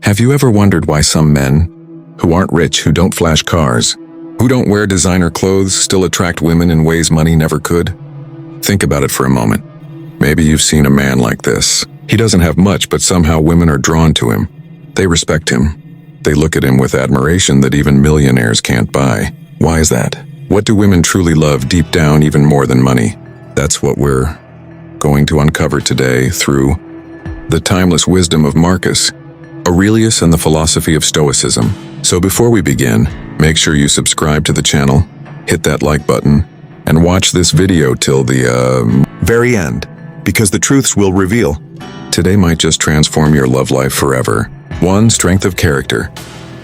Have you ever wondered why some men, who aren't rich, who don't flash cars, who don't wear designer clothes, still attract women in ways money never could? Think about it for a moment. Maybe you've seen a man like this. He doesn't have much, but somehow women are drawn to him. They respect him. They look at him with admiration that even millionaires can't buy. Why is that? What do women truly love deep down even more than money? That's what we're going to uncover today through the timeless wisdom of Marcus Aurelius and the philosophy of Stoicism. So before we begin, make sure you subscribe to the channel, hit that like button, and watch this video till the very end, because the truths will reveal. Today might just transform your love life forever. 1. Strength of character.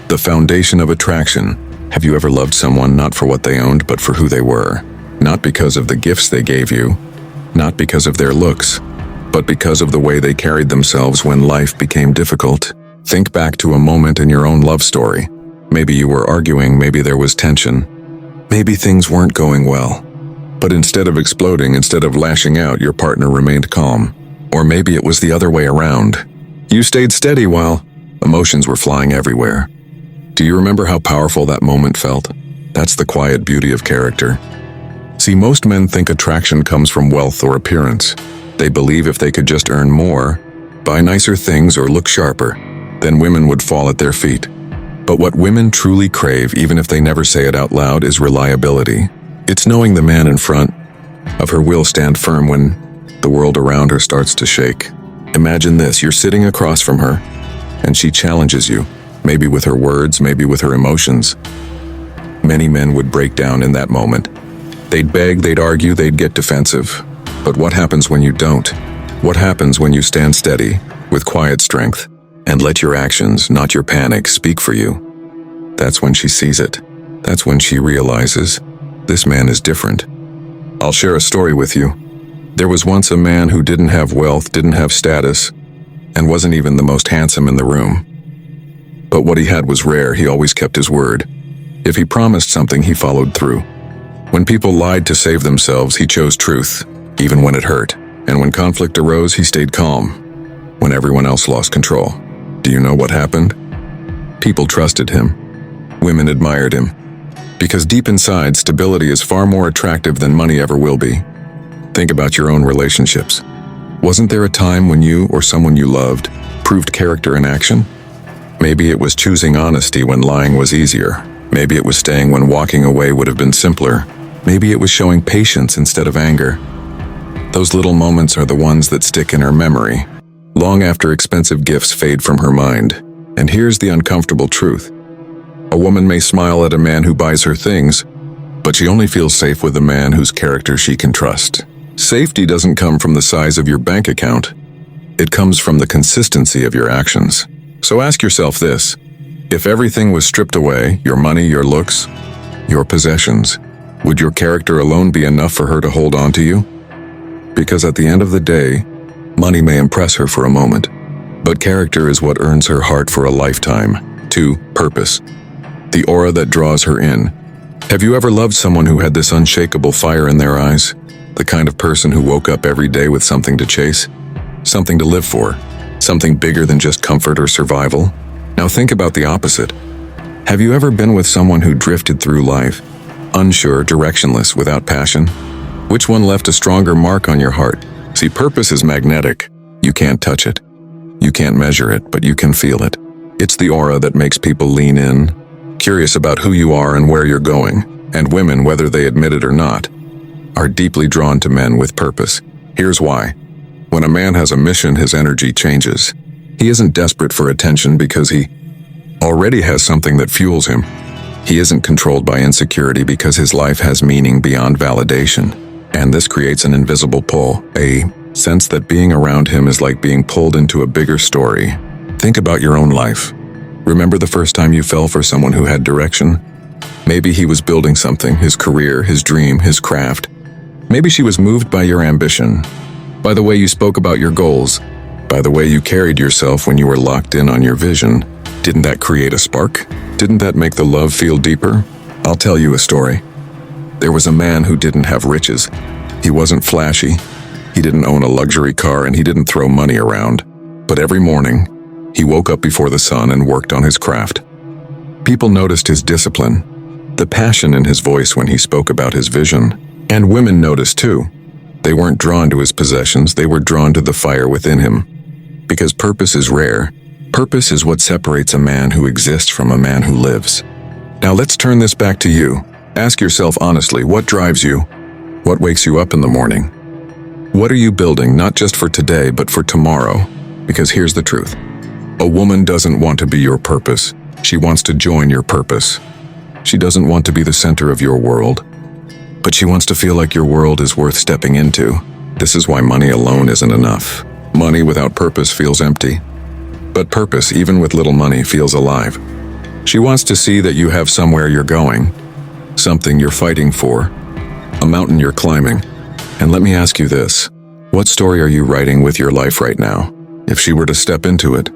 The foundation of attraction. Have you ever loved someone not for what they owned, but for who they were? Not because of the gifts they gave you, not because of their looks, but because of the way they carried themselves when life became difficult. Think back to a moment in your own love story. Maybe you were arguing, maybe there was tension, maybe things weren't going well. But instead of exploding, instead of lashing out, your partner remained calm. Or maybe it was the other way around. You stayed steady while emotions were flying everywhere. Do you remember how powerful that moment felt? That's the quiet beauty of character. See, most men think attraction comes from wealth or appearance. They believe if they could just earn more, buy nicer things, or look sharper, then women would fall at their feet. But what women truly crave, even if they never say it out loud, is reliability. It's knowing the man in front of her will stand firm when the world around her starts to shake. Imagine this, you're sitting across from her, and she challenges you, maybe with her words, maybe with her emotions. Many men would break down in that moment. They'd beg, they'd argue, they'd get defensive. But what happens when you don't? What happens when you stand steady, with quiet strength, and let your actions, not your panic, speak for you? That's when she sees it. That's when she realizes, this man is different. I'll share a story with you. There was once a man who didn't have wealth, didn't have status, and wasn't even the most handsome in the room. But what he had was rare. He always kept his word. If he promised something, he followed through. When people lied to save themselves, he chose truth, even when it hurt. And when conflict arose, he stayed calm, when everyone else lost control. Do you know what happened? People trusted him. Women admired him. Because deep inside, stability is far more attractive than money ever will be. Think about your own relationships. Wasn't there a time when you or someone you loved proved character in action? Maybe it was choosing honesty when lying was easier. Maybe it was staying when walking away would have been simpler. Maybe it was showing patience instead of anger. Those little moments are the ones that stick in her memory, long after expensive gifts fade from her mind. And here's the uncomfortable truth. A woman may smile at a man who buys her things, but she only feels safe with a man whose character she can trust. Safety doesn't come from the size of your bank account. It comes from the consistency of your actions. So ask yourself this: if everything was stripped away, your money, your looks, your possessions, would your character alone be enough for her to hold on to you? Because at the end of the day, money may impress her for a moment, but character is what earns her heart for a lifetime. 2. Purpose. The aura that draws her in. Have you ever loved someone who had this unshakable fire in their eyes? The kind of person who woke up every day with something to chase, something to live for, something bigger than just comfort or survival? Now think about the opposite. Have you ever been with someone who drifted through life, unsure, directionless, without passion? Which one left a stronger mark on your heart? See, purpose is magnetic. You can't touch it. You can't measure it, but you can feel it. It's the aura that makes people lean in, curious about who you are and where you're going. And women, whether they admit it or not, are deeply drawn to men with purpose. Here's why. When a man has a mission, his energy changes. He isn't desperate for attention because he already has something that fuels him. He isn't controlled by insecurity because his life has meaning beyond validation. And this creates an invisible pull, a sense that being around him is like being pulled into a bigger story. Think about your own life. Remember the first time you fell for someone who had direction? Maybe he was building something, his career, his dream, his craft. Maybe she was moved by your ambition, by the way you spoke about your goals, by the way you carried yourself when you were locked in on your vision. Didn't that create a spark? Didn't that make the love feel deeper? I'll tell you a story. There was a man who didn't have riches. He wasn't flashy. He didn't own a luxury car and he didn't throw money around. But every morning, He woke up before the sun and worked on his craft. People noticed his discipline, the passion in his voice when he spoke about his vision. And women noticed too. They weren't drawn to his possessions, they were drawn to the fire within him. Because purpose is rare. Purpose is what separates a man who exists from a man who lives. Now let's turn this back to you. Ask yourself honestly, what drives you? What wakes you up in the morning? What are you building, not just for today, but for tomorrow? Because here's the truth. A woman doesn't want to be your purpose. She wants to join your purpose. She doesn't want to be the center of your world, but she wants to feel like your world is worth stepping into. This is why money alone isn't enough. Money without purpose feels empty. But purpose, even with little money, feels alive. She wants to see that you have somewhere you're going, something you're fighting for, a mountain you're climbing. And let me ask you this. What story are you writing with your life right now? If she were to step into it,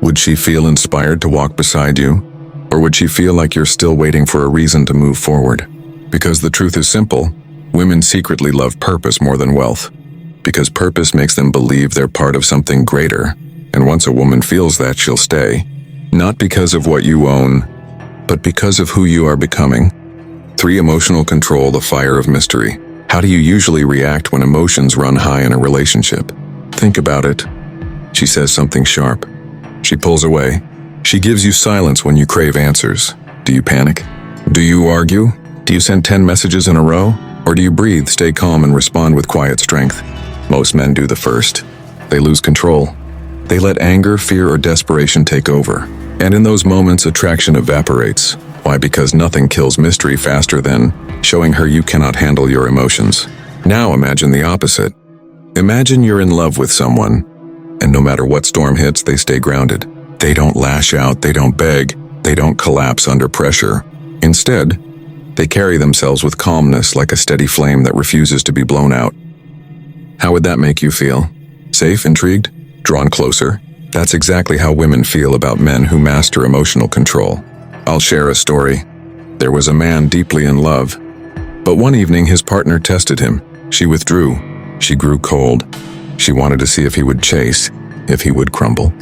would she feel inspired to walk beside you? Or would she feel like you're still waiting for a reason to move forward? Because the truth is simple, women secretly love purpose more than wealth. Because purpose makes them believe they're part of something greater. And once a woman feels that, she'll stay. Not because of what you own, but because of who you are becoming. 3. Emotional control, the fire of mystery. How do you usually react when emotions run high in a relationship? Think about it. She says something sharp. She pulls away. She gives you silence when you crave answers. Do you panic? Do you argue? Do you send 10 messages in a row? Or do you breathe, stay calm, and respond with quiet strength? Most men do the first. They lose control. They let anger, fear, or desperation take over. And in those moments, attraction evaporates. Why? Because nothing kills mystery faster than showing her you cannot handle your emotions. Now imagine the opposite. Imagine you're in love with someone, and no matter what storm hits, they stay grounded. They don't lash out, they don't beg, they don't collapse under pressure. Instead, they carry themselves with calmness like a steady flame that refuses to be blown out. How would that make you feel? Safe, intrigued, drawn closer? That's exactly how women feel about men who master emotional control. I'll share a story. There was a man deeply in love, but one evening his partner tested him. She withdrew. She grew cold. She wanted to see if he would chase, if he would crumble.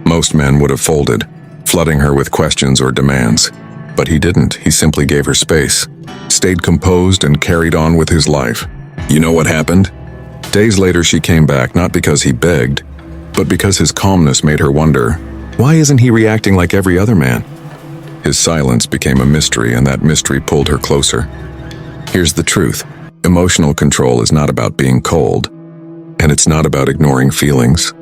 Most men would have folded, flooding her with questions or demands. But he didn't. He simply gave her space, stayed composed, and carried on with his life. You know what happened? Days later she came back, not because he begged, but because his calmness made her wonder, why isn't he reacting like every other man? His silence became a mystery, and that mystery pulled her closer. Here's the truth. Emotional control is not about being cold, and it's not about ignoring feelings.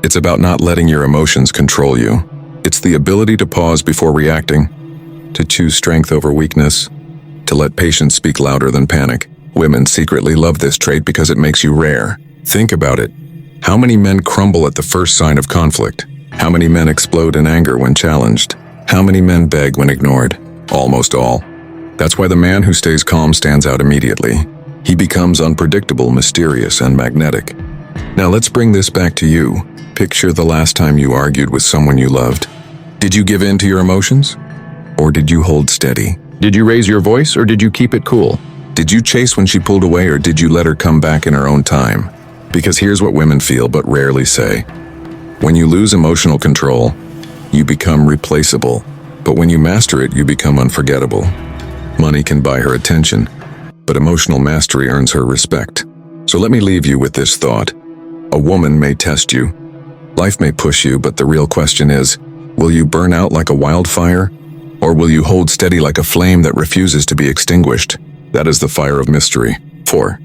It's about not letting your emotions control you. It's the ability to pause before reacting, to choose strength over weakness, to let patience speak louder than panic. Women secretly love this trait because it makes you rare. Think about it. How many men crumble at the first sign of conflict? How many men explode in anger when challenged? How many men beg when ignored? Almost all. That's why the man who stays calm stands out immediately. He becomes unpredictable, mysterious, and magnetic. Now let's bring this back to you. Picture the last time you argued with someone you loved. Did you give in to your emotions? Or did you hold steady? Did you raise your voice, or did you keep it cool? Did you chase when she pulled away, or did you let her come back in her own time? Because here's what women feel but rarely say. When you lose emotional control, you become replaceable. But when you master it, you become unforgettable. Money can buy her attention, but emotional mastery earns her respect. So let me leave you with this thought. A woman may test you. Life may push you, but the real question is, will you burn out like a wildfire? Or will you hold steady like a flame that refuses to be extinguished? That is the fire of mystery. 4.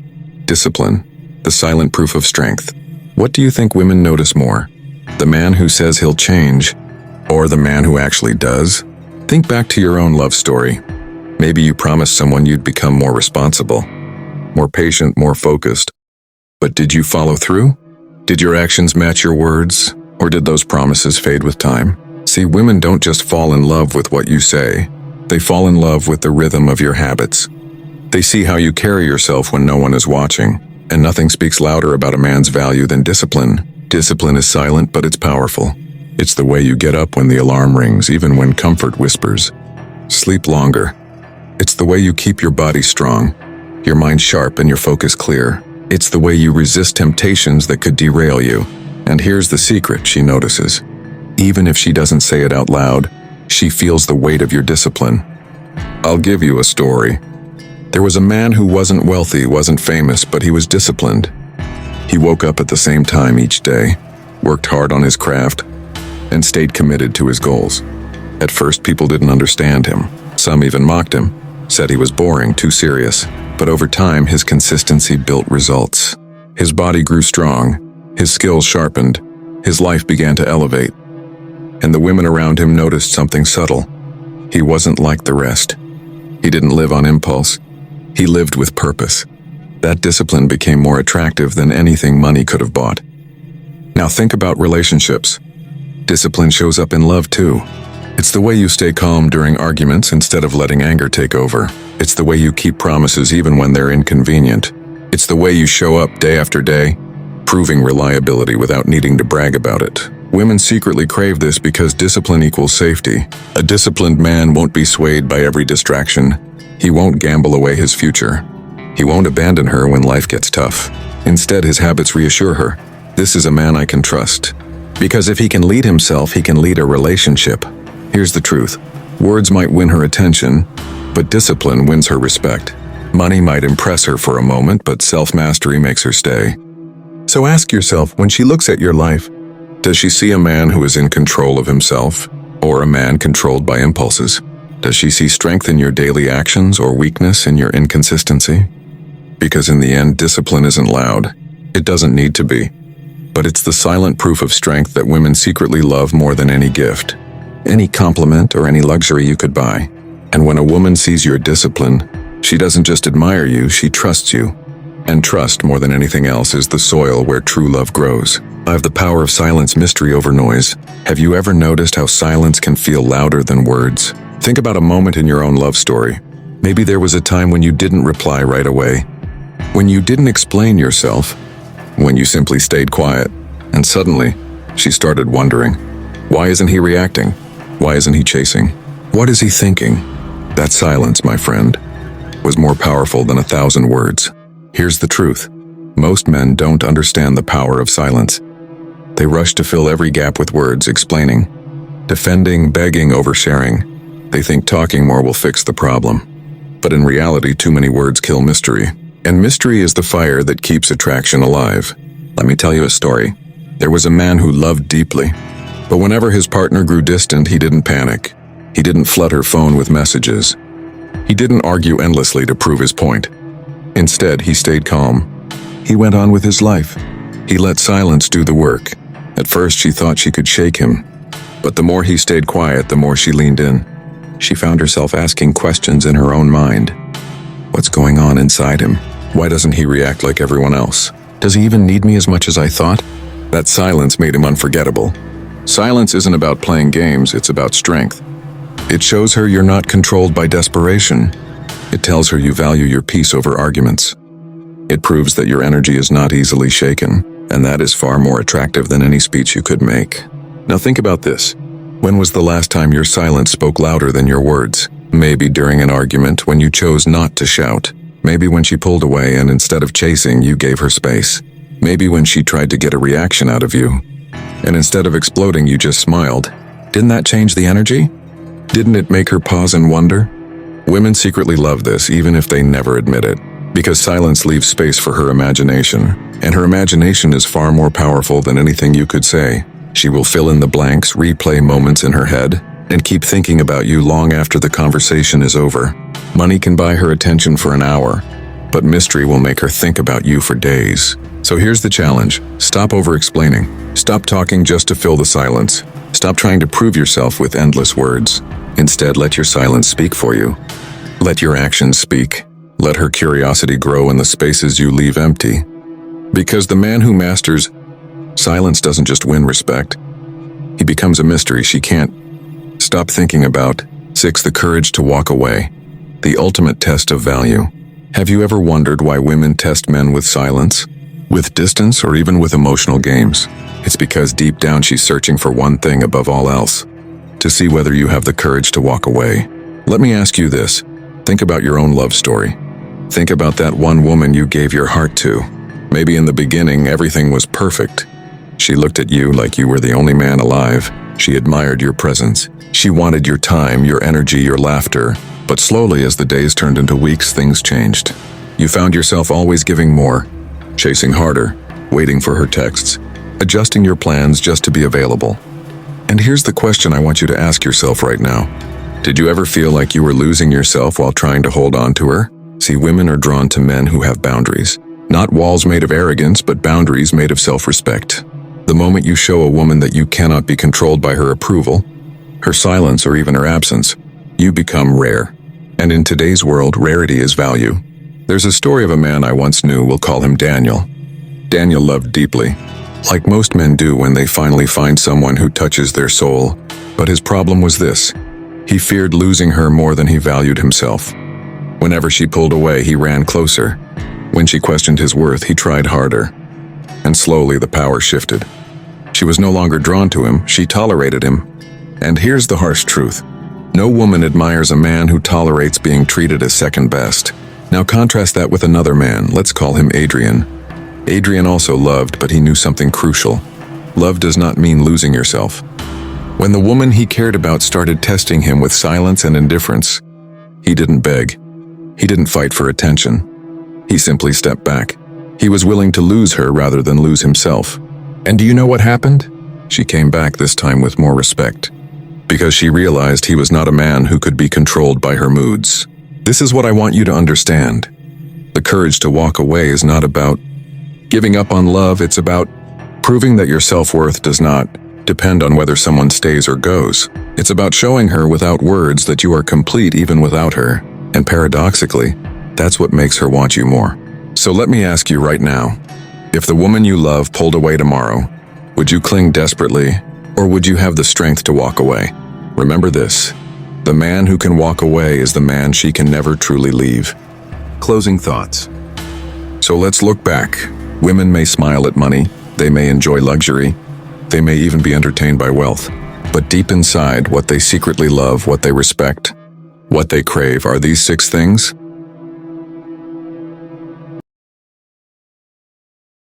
Discipline, the silent proof of strength. What do you think women notice more? The man who says he'll change, or the man who actually does? Think back to your own love story. Maybe you promised someone you'd become more responsible, more patient, more focused. But did you follow through? Did your actions match your words, or did those promises fade with time? See, women don't just fall in love with what you say. They fall in love with the rhythm of your habits. They see how you carry yourself when no one is watching, and nothing speaks louder about a man's value than discipline. Discipline is silent, but it's powerful. It's the way you get up when the alarm rings, even when comfort whispers. Sleep longer. It's the way you keep your body strong, your mind sharp, and your focus clear. It's the way you resist temptations that could derail you. And here's the secret she notices. Even if she doesn't say it out loud, she feels the weight of your discipline. I'll give you a story. There was a man who wasn't wealthy, wasn't famous, but he was disciplined. He woke up at the same time each day, worked hard on his craft, and stayed committed to his goals. At first, people didn't understand him. Some even mocked him, said he was boring, too serious. But over time, his consistency built results. His body grew strong, his skills sharpened, his life began to elevate. And the women around him noticed something subtle. He wasn't like the rest. He didn't live on impulse. He lived with purpose. That discipline became more attractive than anything money could have bought. Now think about relationships. Discipline shows up in love too. It's the way you stay calm during arguments instead of letting anger take over. It's the way you keep promises even when they're inconvenient. It's the way you show up day after day, proving reliability without needing to brag about it. Women secretly crave this because discipline equals safety. A disciplined man won't be swayed by every distraction. He won't gamble away his future. He won't abandon her when life gets tough. Instead, his habits reassure her. This is a man I can trust. Because if he can lead himself, he can lead a relationship. Here's the truth. Words might win her attention, but discipline wins her respect. Money might impress her for a moment, but self-mastery makes her stay. So ask yourself, when she looks at your life, does she see a man who is in control of himself, or a man controlled by impulses? Does she see strength in your daily actions or weakness in your inconsistency? Because in the end, discipline isn't loud. It doesn't need to be. But it's the silent proof of strength that women secretly love more than any gift, any compliment, or any luxury you could buy. And when a woman sees your discipline, she doesn't just admire you, she trusts you. And trust, more than anything else, is the soil where true love grows. I have the power of silence, mystery over noise. Have you ever noticed how silence can feel louder than words? Think about a moment in your own love story. Maybe there was a time when you didn't reply right away, when you didn't explain yourself, when you simply stayed quiet, and suddenly, she started wondering, why isn't he reacting? Why isn't he chasing? What is he thinking? That silence, my friend, was more powerful than 1,000 words. Here's the truth. Most men don't understand the power of silence. They rush to fill every gap with words, explaining, defending, begging, oversharing. They think talking more will fix the problem. But in reality, too many words kill mystery. And mystery is the fire that keeps attraction alive. Let me tell you a story. There was a man who loved deeply. But whenever his partner grew distant, he didn't panic. He didn't flood her phone with messages. He didn't argue endlessly to prove his point. Instead, he stayed calm. He went on with his life. He let silence do the work. At first, she thought she could shake him. But the more he stayed quiet, the more she leaned in. She found herself asking questions in her own mind. What's going on inside him? Why doesn't he react like everyone else? Does he even need me as much as I thought? That silence made him unforgettable. Silence isn't about playing games, it's about strength. It shows her you're not controlled by desperation. It tells her you value your peace over arguments. It proves that your energy is not easily shaken, and that is far more attractive than any speech you could make. Now think about this. When was the last time your silence spoke louder than your words? Maybe during an argument when you chose not to shout. Maybe when she pulled away and instead of chasing, you gave her space. Maybe when she tried to get a reaction out of you, and instead of exploding, you just smiled. Didn't that change the energy? Didn't it make her pause and wonder? Women secretly love this, even if they never admit it, because silence leaves space for her imagination, and her imagination is far more powerful than anything you could say. She will fill in the blanks, replay moments in her head, and keep thinking about you long after the conversation is over. Money can buy her attention for an hour, but mystery will make her think about you for days. So here's the challenge. Stop over-explaining. Stop talking just to fill the silence. Stop trying to prove yourself with endless words. Instead, let your silence speak for you. Let your actions speak. Let her curiosity grow in the spaces you leave empty. Because the man who masters silence doesn't just win respect. He becomes a mystery she can't stop thinking about. 6. The courage to walk away. The ultimate test of value. Have you ever wondered why women test men with silence, with distance, or even with emotional games? It's because deep down she's searching for one thing above all else, to see whether you have the courage to walk away. Let me ask you this. Think about your own love story. Think about that one woman you gave your heart to. Maybe in the beginning everything was perfect. She looked at you like you were the only man alive. She admired your presence. She wanted your time, your energy, your laughter. But slowly, as the days turned into weeks, things changed. You found yourself always giving more, chasing harder, waiting for her texts, adjusting your plans just to be available. And here's the question I want you to ask yourself right now. Did you ever feel like you were losing yourself while trying to hold on to her? See, women are drawn to men who have boundaries. Not walls made of arrogance, but boundaries made of self-respect. The moment you show a woman that you cannot be controlled by her approval, her silence, or even her absence, you become rare. And in today's world, rarity is value. There's a story of a man I once knew, we'll call him Daniel. Daniel loved deeply, like most men do when they finally find someone who touches their soul. But his problem was this: he feared losing her more than he valued himself. Whenever she pulled away, he ran closer. When she questioned his worth, he tried harder. And slowly the power shifted. She was no longer drawn to him, she tolerated him. And here's the harsh truth: no woman admires a man who tolerates being treated as second best. Now contrast that with another man, let's call him Adrian. Adrian also loved, but he knew something crucial. Love does not mean losing yourself. When the woman he cared about started testing him with silence and indifference, he didn't beg. He didn't fight for attention. He simply stepped back. He was willing to lose her rather than lose himself. And do you know what happened? She came back, this time with more respect, because she realized he was not a man who could be controlled by her moods. This is what I want you to understand. The courage to walk away is not about giving up on love, it's about proving that your self-worth does not depend on whether someone stays or goes. It's about showing her without words that you are complete even without her. And paradoxically, that's what makes her want you more. So let me ask you right now, if the woman you love pulled away tomorrow, would you cling desperately, or would you have the strength to walk away? Remember this: the man who can walk away is the man she can never truly leave. Closing thoughts. So let's look back. Women may smile at money, they may enjoy luxury, they may even be entertained by wealth. But deep inside, what they secretly love, what they respect, what they crave, are these 6 things?